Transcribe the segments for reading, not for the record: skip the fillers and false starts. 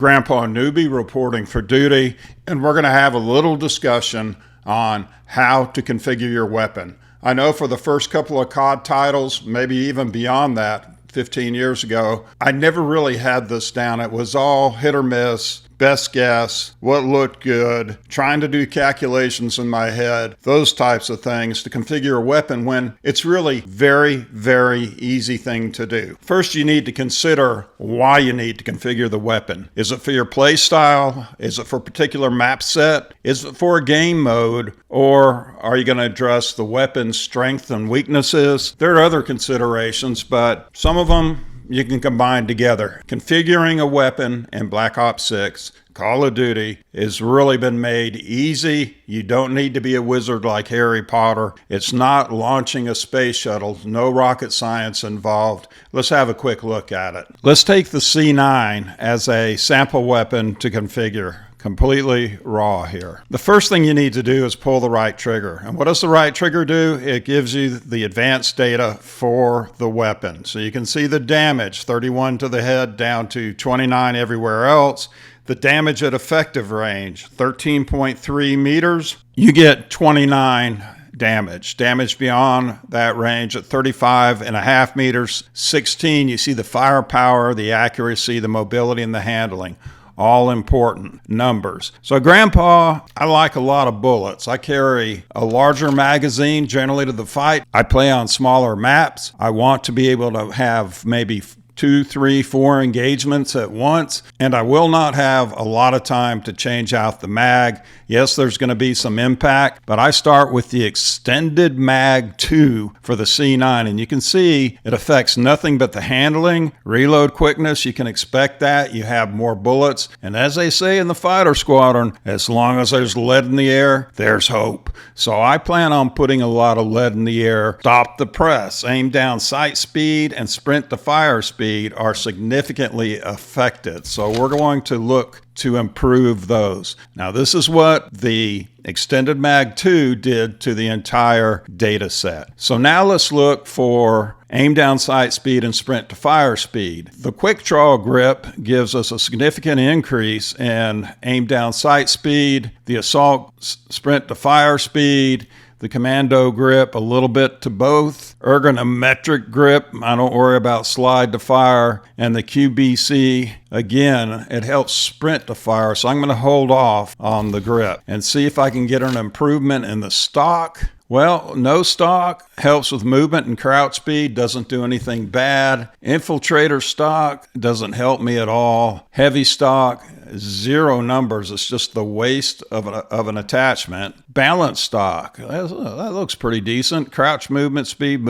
Grandpa Nooby reporting for duty, and we're going to have a little discussion on how to configure your weapon. I know for the first couple of COD titles, maybe even beyond that, 15 years ago, I never really had this down. It was all hit or miss, best guess, what looked good, trying to do calculations in my head, those types of things to configure a weapon when it's really very easy thing to do. First, you need to consider why you need to configure the weapon. Is it for your play style? Is it for a particular map set? Is it for a game mode? Or are you going to address the weapon's strength and weaknesses? There are other considerations, but some of them you can combine together. Configuring a weapon in Black Ops 6, Call of Duty, has really been made easy. You don't need to be a wizard like Harry Potter. It's not launching a space shuttle, no rocket science involved. Let's have a quick look at it. Let's take the C9 as a sample weapon to configure. Completely raw here. The first thing you need to do is pull the right trigger. And what does the right trigger do? It gives you the advanced data for the weapon. So you can see the damage, 31 to the head down to 29 everywhere else. The damage at effective range, 13.3 meters. You get 29 damage. Damage beyond that range at 35.5 meters, 16. You see the firepower, the accuracy, the mobility, and the handling. All important numbers. So Grandpa, I like a lot of bullets. I carry a larger magazine generally to the fight. I play on smaller maps. I want to be able to have maybe 2, 3, 4 engagements at once, and I will not have a lot of time to change out the mag. Yes, there's going to be some impact, but I start with the extended mag 2 for the C9, and you can see it affects nothing but the handling, reload quickness. You can expect that. You have more bullets, and as they say in the fighter squadron, as long as there's lead in the air, there's hope. So I plan on putting a lot of lead in the air. Stop the press, aim down sight speed, and sprint to fire speed are significantly affected. So we're going to look to improve those. Now this is what the extended mag 2 did to the entire data set. So now let's look for aim down sight speed and sprint to fire speed. The quick draw grip gives us a significant increase in aim down sight speed, the assault sprint to fire speed, the commando grip, a little bit to both. Ergonometric grip, I don't worry about slide to fire. And the QBC, again, it helps sprint to fire. So I'm going to hold off on the grip and see if I can get an improvement in the stock. Well, no stock helps with movement and crouch speed, doesn't do anything bad. Infiltrator stock doesn't help me at all. Heavy stock, 0 numbers. It's just the waste of an attachment. Balance stock, that looks pretty decent. Crouch movement speed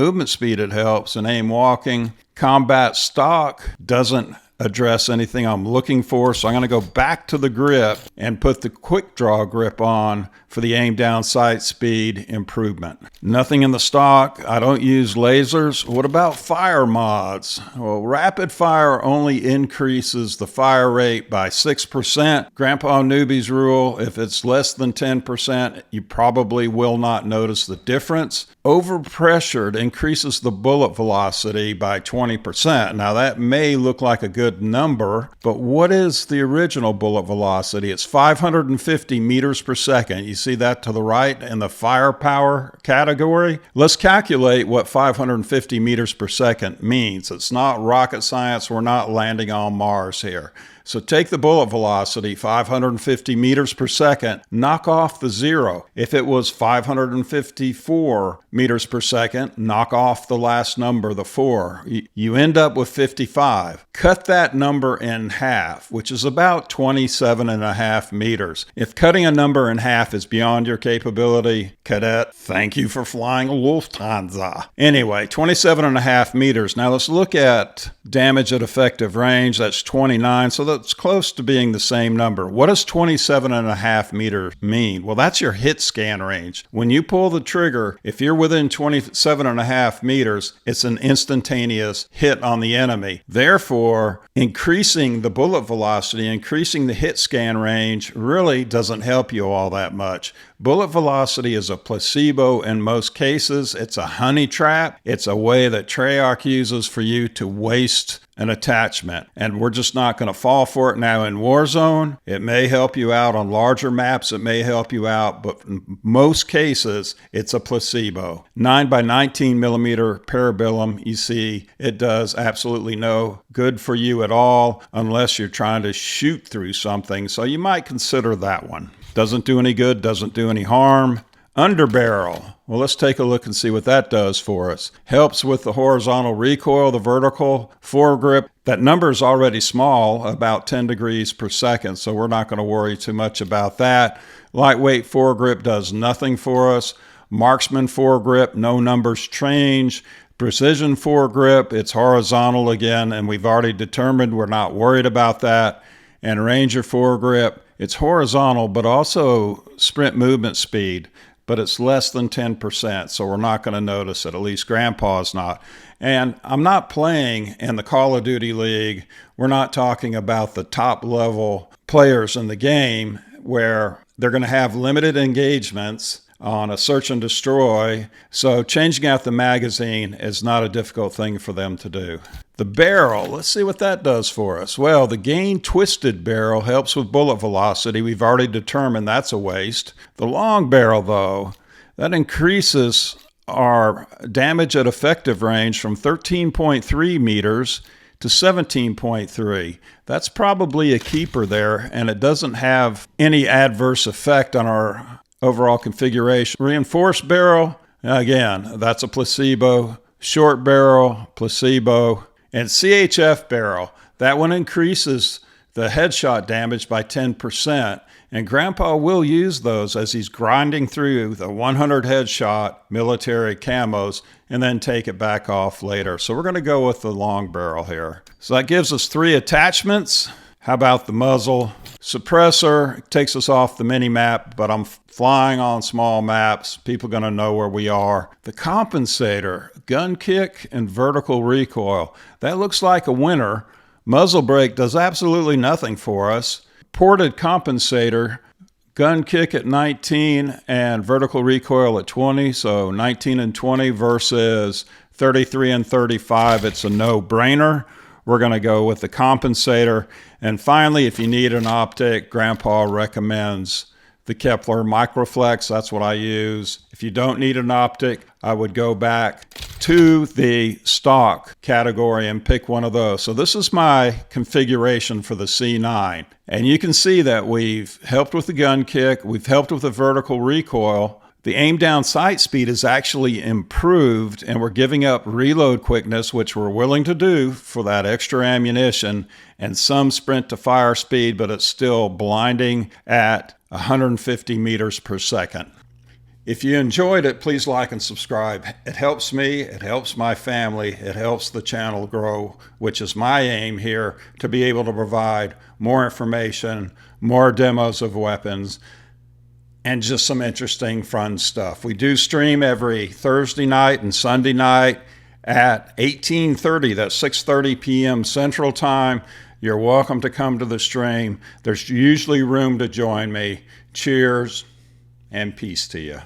it helps, and aim walking. Combat stock doesn't address anything I'm looking for, so I'm going to go back to the grip and put the quick draw grip on for the aim down sight speed improvement. Nothing in the stock. I don't use lasers. What about fire mods? Well, rapid fire only increases the fire rate by 6%. Grandpa Nooby's rule, if it's less than 10%, you probably will not notice the difference. Overpressured increases the bullet velocity by 20%. Now that may look like a good number, but what is the original bullet velocity? It's 550 meters per second. You see that to the right in the firepower category? Let's calculate what 550 meters per second means. It's not rocket science. We're not landing on Mars here. So take the bullet velocity, 550 meters per second, knock off the 0. If it was 554 meters per second, knock off the last number, the 4. You end up with 55. Cut that number in half, which is about 27.5 meters. If cutting a number in half is beyond your capability, cadet, thank you for flying Lufthansa. Anyway, 27.5 meters. Now let's look at damage at effective range. That's 29. So that's close to being the same number. What does 27.5 meters mean? Well, that's your hit scan range. When you pull the trigger, if you're within 27.5 meters, it's an instantaneous hit on the enemy. Therefore, increasing the bullet velocity, increasing the hit scan range really doesn't help you all that much. Bullet velocity is a placebo in most cases. It's a honey trap. It's a way that Treyarch uses for you to waste an attachment, and we're just not going to fall for it. Now in Warzone, it may help you out on larger maps, it may help you out, but in most cases, it's a placebo. 9x19 millimeter parabellum, you see, it does absolutely no good for you at all unless you're trying to shoot through something, so you might consider that one. Doesn't do any good, doesn't do any harm. Underbarrel. Well, let's take a look and see what that does for us. Helps with the horizontal recoil, the vertical foregrip. That number is already small, about 10 degrees per second, so we're not going to worry too much about that. Lightweight foregrip does nothing for us. Marksman foregrip, no numbers change. Precision foregrip, it's horizontal again, and we've already determined we're not worried about that. And Ranger foregrip, it's horizontal, but also sprint movement speed, but it's less than 10%, so we're not going to notice it, at least Grandpa's not. And I'm not playing in the Call of Duty League. We're not talking about the top level players in the game where they're going to have limited engagements on a search and destroy, so changing out the magazine is not a difficult thing for them to do. The barrel, let's see what that does for us. Well, the gain twisted barrel helps with bullet velocity. We've already determined that's a waste. The long barrel, though, that increases our damage at effective range from 13.3 meters to 17.3. That's probably a keeper there, and it doesn't have any adverse effect on our overall configuration. Reinforced barrel, again, that's a placebo. Short barrel, placebo. And CHF barrel, that one increases the headshot damage by 10%. And Grandpa will use those as he's grinding through the 100 headshot military camos and then take it back off later. So we're going to go with the long barrel here. So that gives us 3 attachments. How about the muzzle? Suppressor takes us off the mini-map, but I'm flying on small maps. People are going to know where we are. The compensator, gun kick and vertical recoil. That looks like a winner. Muzzle brake does absolutely nothing for us. Ported compensator, gun kick at 19 and vertical recoil at 20. So 19 and 20 versus 33 and 35. It's a no-brainer. We're going to go with the compensator. And finally, if you need an optic, Grandpa recommends the Kepler Microflex. That's what I use. If you don't need an optic, I would go back to the stock category and pick one of those. So this is my configuration for the C9. And you can see that we've helped with the gun kick. We've helped with the vertical recoil. The aim down sight speed is actually improved, and we're giving up reload quickness, which we're willing to do for that extra ammunition, and some sprint to fire speed, but it's still blinding at 150 meters per second. If you enjoyed it, please like and subscribe. It helps me, it helps my family, it helps the channel grow, which is my aim here, to be able to provide more information, more demos of weapons, and just some interesting, fun stuff. We do stream every Thursday night and Sunday night at 18:30. That's 6:30 p.m. Central Time. You're welcome to come to the stream. There's usually room to join me. Cheers and peace to you.